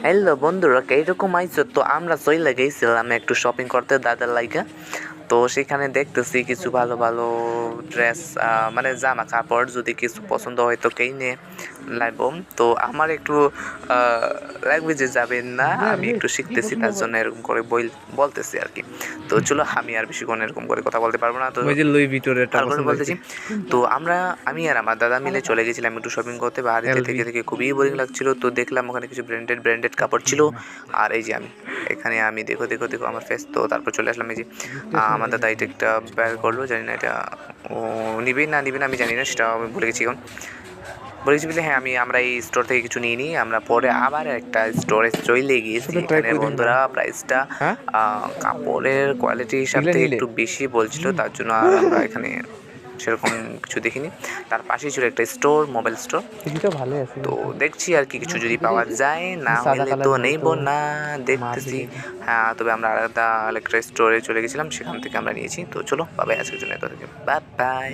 Hello বন্ধুরা, এইরকম আইসো তো আমরা চইলা গেছিলাম একটু শপিং করতে দাদার লাইগা। তো সেখানে দেখতেছি কিছু ভালো ভালো ড্রেস, মানে জামা কাপড় যদি কিছু পছন্দ হয় তো কিনে লাগবো। তো আমার একটু লাগবে যে যাবেন না, আমি একটু শিখতেছি তার জন্য এরকম করে বলতেছি আর কি। তো চলো, আমি আর বেশিক্ষণ এরকম করে কথা বলতে পারবো না, তো ওই যে লুই ভিটোরিয়াটা তারপরে পছন্দ হয়েছে। বলতেছি। তো আমি আর আমার দাদা মিলে চলে গেছিলাম একটু শপিং করতে। বাড়িতে এলভি। থেকে থেকে খুবই বোরিং লাগছিল, তো দেখলাম ওখানে কিছু ব্র্যান্ডেড কাপড় ছিল। আর এই যে আমি দেখো দেখো দেখো আমার ফেস, তো তারপর চলে আসলাম। এই যে আমার দাদা এটা একটা বের করলো, জানি না এটা ও নিবে না আমি জানি না, সেটা আমি ভুলে গেছি এখন। বলেছি বলে হ্যাঁ, আমরা এই স্টোর থেকে কিছু নিয়ে নিই। আমরা পরে আবার একটা স্টোরে চলে গিয়েছি। শুধু ট্রাই এখানে করে দেখি না। বন্ধুরা প্রাইসটা হ্যাঁ, কাপড়ের কোয়ালিটির হিসাব নিলে থেকে নিলে একটু বেশি বলছিল, তার জন্য আর আমরা এখানে সেরকম কিছু দেখিনি। তার পাশেই ছিল একটা স্টোর, মোবাইল স্টোর। টিভিটা ভালোই আছে তো কিন্তু দেখছি আর কি কিছু যদি পাওয়া যায়, না সাদা হলে তো কালারের নেইব তো না, মার দেখতেছি। দিবে। হ্যাঁ, তবে আমরা আলাদা আরেকটা স্টোরে চলে গেছিলাম, সেখান থেকে আমরা নিয়েছি। তো চলো, বাবাই আজকের জন্য এত থেকে, বাই বাই।